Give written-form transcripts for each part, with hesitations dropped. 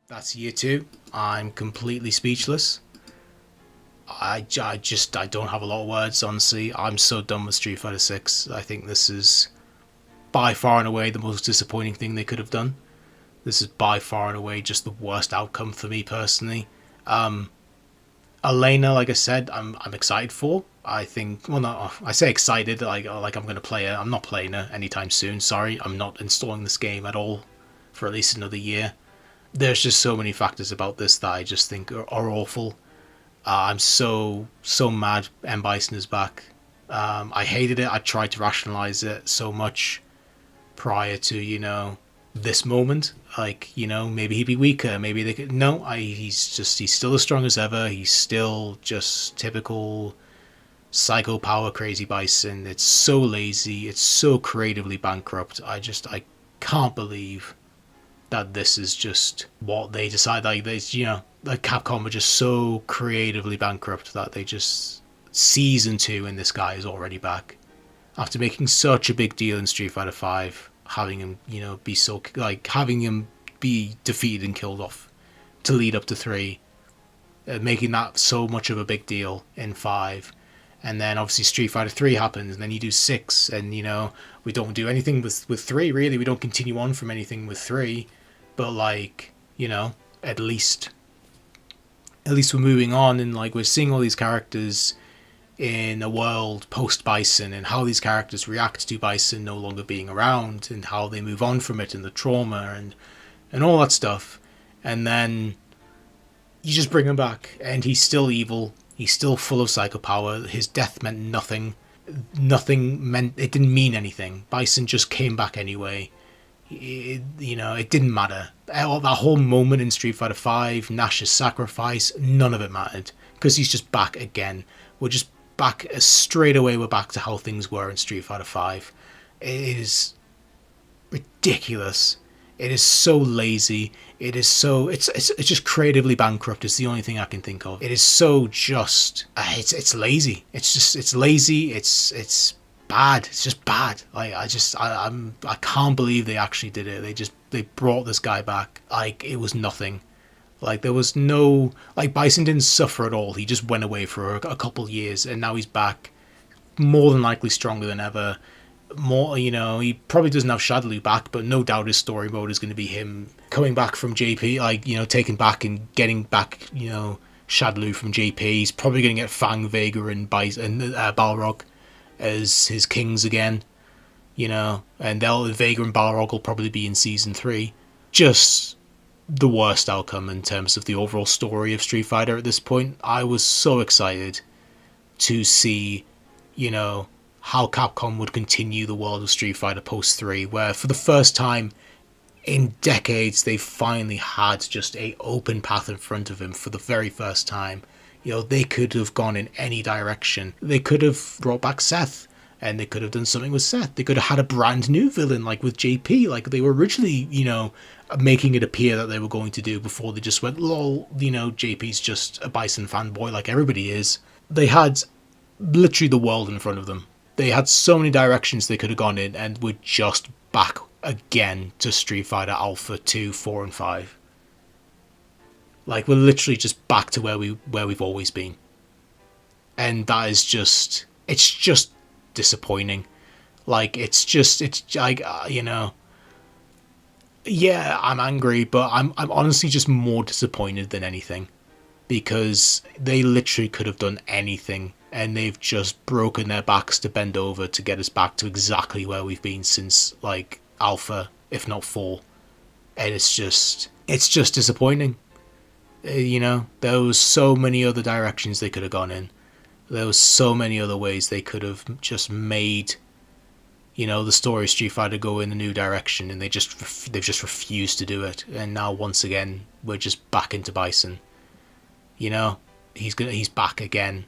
That's year two. I'm completely speechless. I don't have a lot of words, honestly. I'm so done with Street Fighter 6. I think this is by far and away the most disappointing thing they could have done. This is by far and away just the worst outcome for me personally. Elena, like I said, I'm excited for. I think, well, no, I say excited, like I'm gonna play her. I'm not playing her anytime soon. Sorry, I'm not installing this game at all for at least another year. There's just so many factors about this that I just think are awful. I'm so mad M Bison is back. I hated it. I tried to rationalize it so much prior to this moment. Like maybe he'd be weaker. Maybe they could. No, he's still as strong as ever. He's still just typical psycho power crazy Bison. It's so lazy. It's so creatively bankrupt. I can't believe that this is just what they decide. Like like Capcom are just so creatively bankrupt that they just season two and this guy is already back after making such a big deal in Street Fighter Five, having him be so like having him be defeated and killed off to lead up to three, making that so much of a big deal in five. And then obviously Street Fighter 3 happens, and then you do 6, and we don't do anything with 3 really. We don't continue on from anything with 3, but like at least we're moving on, and like we're seeing all these characters in a world post Bison, and how these characters react to Bison no longer being around, and how they move on from it, and the trauma and all that stuff. And then you just bring him back, and he's still evil. He's still full of psycho power. His death meant nothing. It didn't mean anything. Bison just came back anyway. It didn't matter. That whole moment in Street Fighter V, Nash's sacrifice, none of it mattered, because he's just back again. We're just back straight away. We're back to how things were in Street Fighter V. It is ridiculous. It is so lazy. It is so it's just creatively bankrupt. Is the only thing I can think of. It is so just it's lazy. It's lazy. It's bad. It's just bad. Like I can't believe they actually did it. They brought this guy back like it was nothing. Like there was no Bison didn't suffer at all. He just went away for a couple years, and now he's back, more than likely stronger than ever. More, he probably doesn't have Shadaloo back, but no doubt his story mode is going to be him coming back from JP, taking back and getting back, Shadaloo from JP. He's probably going to get Fang, Vega, and Bison, and Balrog as his kings again, and Vega and Balrog will probably be in season 3. Just the worst outcome in terms of the overall story of Street Fighter at this point. I was so excited to see, how Capcom would continue the world of Street Fighter post 3, where for the first time in decades they finally had just a open path in front of him for the very first time. They could have gone in any direction. They could have brought back Seth, and they could have done something with Seth. They could have had a brand new villain like with JP, like they were originally, making it appear that they were going to do before they just went, lol, JP's just a Bison fanboy like everybody is. They had literally the world in front of them. They had so many directions they could have gone in, and we're just back again to Street Fighter Alpha 2, 4, and 5. Like, we're literally just back to where we've always been. And that is just... it's just disappointing. Like, it's like, yeah, I'm angry, but I'm honestly just more disappointed than anything. Because they literally could have done anything, and they've just broken their backs to bend over to get us back to exactly where we've been since, like, Alpha, if not 4. And it's just disappointing. There was so many other directions they could have gone in. There was so many other ways they could have just made, the story of Street Fighter go in a new direction, and they've just refused to do it. And now, once again, we're just back into Bison. He's back again.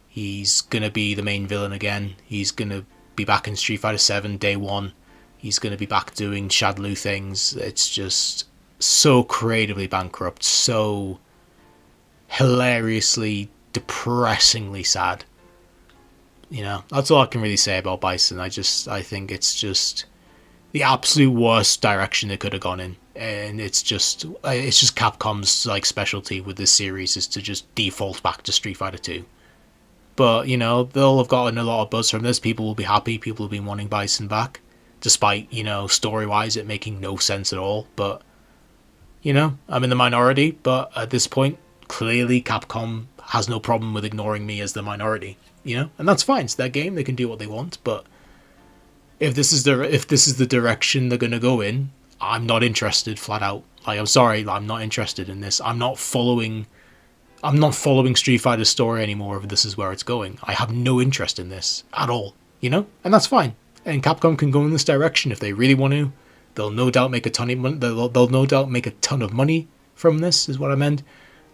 He's gonna be the main villain again. He's gonna be back in Street Fighter 7 day 1. He's gonna be back doing Shadaloo things. It's just so creatively bankrupt, so hilariously, depressingly sad. That's all I can really say about Bison. I think it's just the absolute worst direction it could have gone in. and it's just Capcom's like specialty with this series is to just default back to Street Fighter 2. But they'll have gotten a lot of buzz from this. People will be happy. People have been wanting Bison back, despite story wise it making no sense at all. But I'm in the minority. But at this point, clearly Capcom has no problem with ignoring me as the minority. And that's fine. It's their game. They can do what they want. But if this is the direction they're gonna go in, I'm not interested flat out. Like, I'm sorry, I'm not interested in this. I'm not following Street Fighter's story anymore if this is where it's going. I have no interest in this at all, and that's fine. And Capcom can go in this direction if they really want to. They'll no doubt make a ton of money. They'll no doubt make a ton of money from this, is what I meant.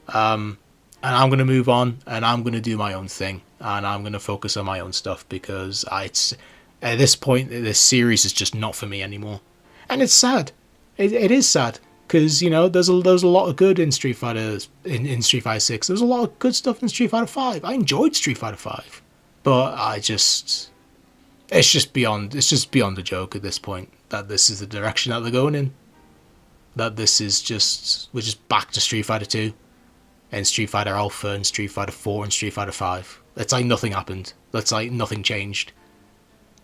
And I'm gonna move on, and I'm gonna do my own thing, and I'm gonna focus on my own stuff because it's at this point this series is just not for me anymore, and it's sad. It is sad because there's a lot of good in Street Fighter in Street Fighter 6. There's a lot of good stuff in Street Fighter 5. I enjoyed Street Fighter 5, but it's just beyond a joke at this point that this is the direction that they're going in. That we're just back to Street Fighter 2 and Street Fighter Alpha and Street Fighter 4 and Street Fighter 5. It's like nothing happened. That's like nothing changed.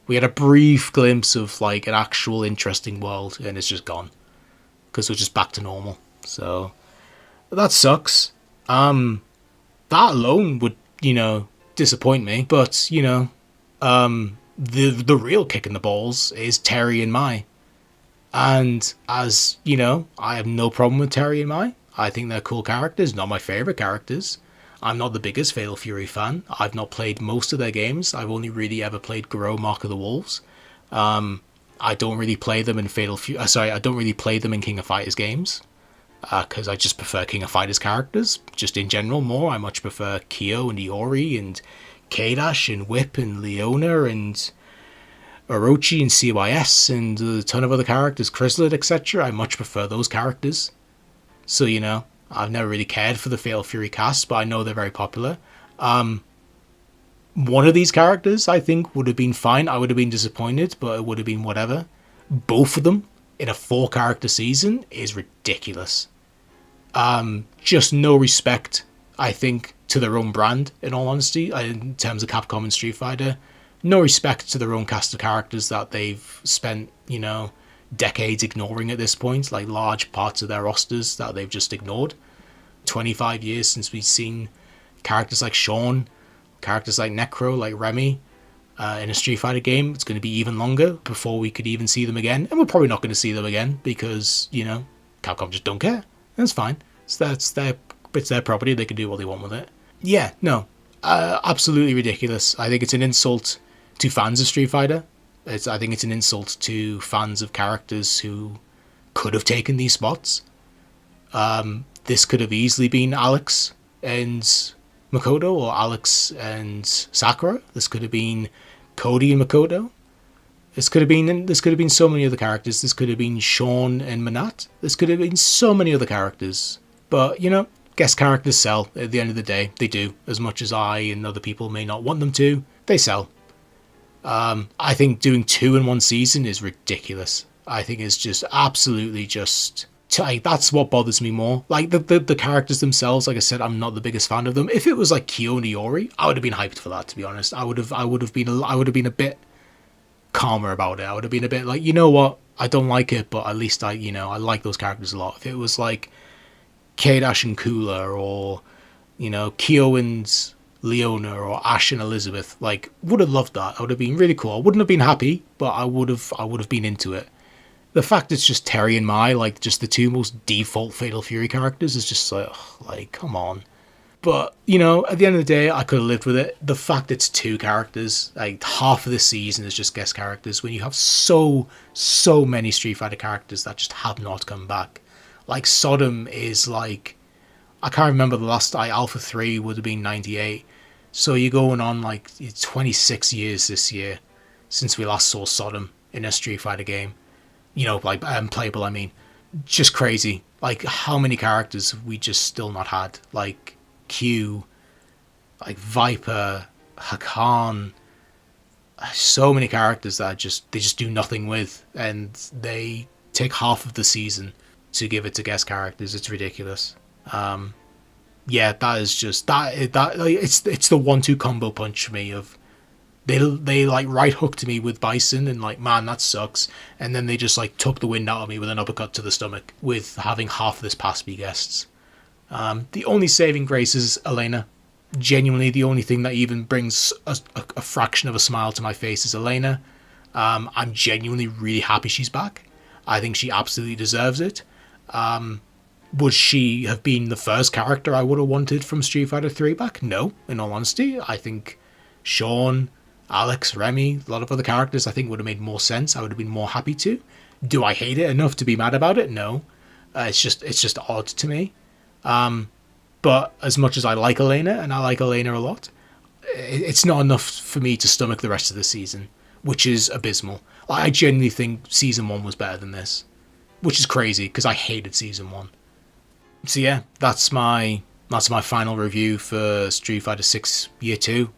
We had a brief glimpse of like an actual interesting world, and it's just gone because we're just back to normal. So that sucks. That alone would disappoint me. But the real kick in the balls is Terry and Mai, and as I have no problem with Terry and Mai. I think they're cool characters. Not my favorite characters. I'm not the biggest Fatal Fury fan. I've not played most of their games. I've only really ever played Garo, Mark of the Wolves. I don't really play them in I don't really play them in King of Fighters games because I just prefer King of Fighters characters. Just in general, more. I much prefer Kyo and Iori and K-Dash and Whip and Leona and Orochi and CYS and a ton of other characters, Chrysalid, etc. I much prefer those characters. So, I've never really cared for the Fatal Fury cast, but I know they're very popular. One of these characters, I think, would have been fine. I would have been disappointed, but it would have been whatever. Both of them in a 4-character season is ridiculous. Just no respect, I think, to their own brand, in all honesty, in terms of Capcom and Street Fighter. No respect to their own cast of characters that they've spent, decades ignoring at this point, like large parts of their rosters that they've just ignored. 25 years since we've seen characters like Sean, characters like Necro, like Remy in a Street Fighter game. It's going to be even longer before we could even see them again, and we're probably not going to see them again because Capcom just don't care. That's fine. So it's their property. They can do what they want with it. Yeah, no, absolutely ridiculous. I think it's an insult to fans of Street Fighter. I think it's an insult to fans of characters who could have taken these spots. This could have easily been Alex and Makoto, or Alex and Sakura. This could have been Cody and Makoto. This could have been so many other characters. This could have been Sean and Manat. This could have been so many other characters. But guest characters sell. At the end of the day, they do. As much as I and other people may not want them to, they sell. I think doing 2 in one season is ridiculous. I think it's just absolutely just... that's what bothers me more. Like, the characters themselves, like I said, I'm not the biggest fan of them. If it was like Kyo and Iori, I would have been hyped for that, to be honest. I would have been a bit calmer about it. I would have been a bit like, you know what, I don't like it, but at least I like those characters a lot. If it was like K-Dash and Cooler, or, Kyo and Leona, or Ash and Elizabeth, like, would have loved that. I would have been really cool. I wouldn't have been happy, but I would have been into it. The fact it's just Terry and Mai, like, just the 2 most default Fatal Fury characters, is just like, come on. But, at the end of the day, I could have lived with it. The fact it's 2 characters, like, half of this season is just guest characters, when you have so many Street Fighter characters that just have not come back. Like, Sodom is like, I can't remember the last Alpha 3 would have been 98. So you're going on like 26 years this year since we last saw Sodom in a Street Fighter game. Like playable, I mean. Just crazy. Like, how many characters have we just still not had? Like Q, like Viper, Hakan. So many characters that they just do nothing with, and they take half of the season to give it to guest characters. It's ridiculous. Yeah, that is just that like, it's the 1-2 combo punch for me of they like right hooked me with Bison and like, man, that sucks, and then they just like took the wind out of me with an uppercut to the stomach with having half of this past be guests. The only saving grace is Elena. Genuinely, the only thing that even brings a fraction of a smile to my face is Elena. I'm genuinely really happy she's back. I think she absolutely deserves it. Would she have been the first character I would have wanted from Street Fighter 3 back? No, in all honesty. I think Sean, Alex, Remy, a lot of other characters I think would have made more sense. I would have been more happy to. Do I hate it enough to be mad about it? No. It's just odd to me. But as much as I like Elena, and I like Elena a lot, it's not enough for me to stomach the rest of the season, which is abysmal. I genuinely think Season 1 was better than this, which is crazy, because I hated Season 1. So yeah, that's my final review for Street Fighter 6 Year 2.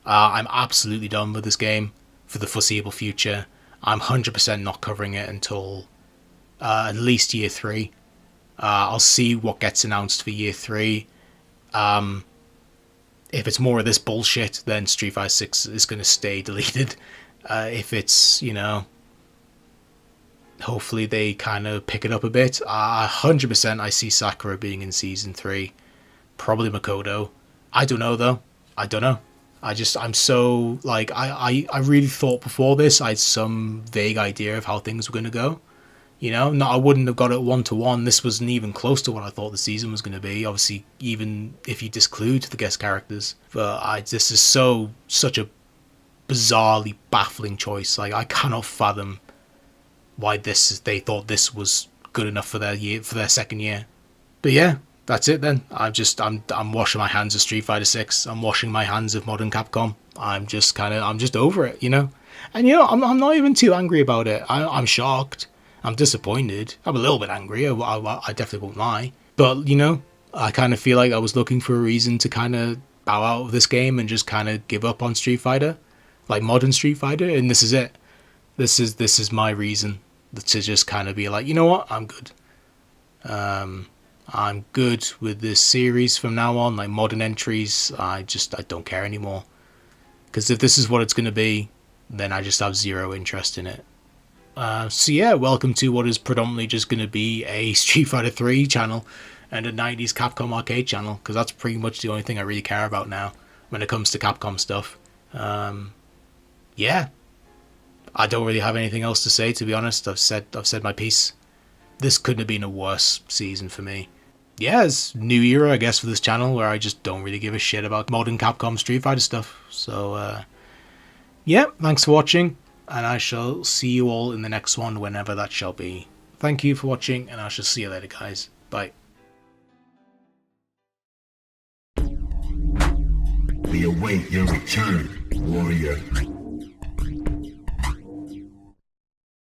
I'm absolutely done with this game for the foreseeable future. I'm 100% not covering it until at least Year 3. I'll see what gets announced for Year 3. If it's more of this bullshit, then Street Fighter 6 is going to stay deleted. If it's, hopefully they kind of pick it up a bit. 100% I see Sakura being in Season 3. Probably Makoto. I don't know, though. I don't know. I'm so, like, I really thought before this I had some vague idea of how things were going to go. No, I wouldn't have got it 1-to-1. This wasn't even close to what I thought the season was going to be. Obviously, even if you disclude the guest characters. But this is such a bizarrely baffling choice. Like, I cannot fathom why they thought this was good enough for their second year. But yeah, that's it then. I'm washing my hands of Street Fighter 6. I'm washing my hands of modern Capcom. I'm just over it, And I'm not even too angry about it. I'm shocked. I'm disappointed. I'm a little bit angry. I definitely won't lie. But, I kind of feel like I was looking for a reason to kind of bow out of this game and just kind of give up on Street Fighter. Like modern Street Fighter. And this is it. This is my reason to just kind of be like, you know what? I'm good. I'm good with this series from now on. Like modern entries, I don't care anymore. Because if this is what it's going to be, then I just have zero interest in it. So yeah, welcome to what is predominantly just going to be a Street Fighter 3 channel and a 90s Capcom arcade channel, because that's pretty much the only thing I really care about now when it comes to Capcom stuff. Yeah, I don't really have anything else to say, to be honest. I've said my piece. This couldn't have been a worse season for me. Yeah, it's new era, I guess, for this channel, where I just don't really give a shit about modern Capcom Street Fighter stuff. So, yeah, thanks for watching, and I shall see you all in the next one, whenever that shall be. Thank you for watching, and I shall see you later, guys. Bye. We await your return, warrior.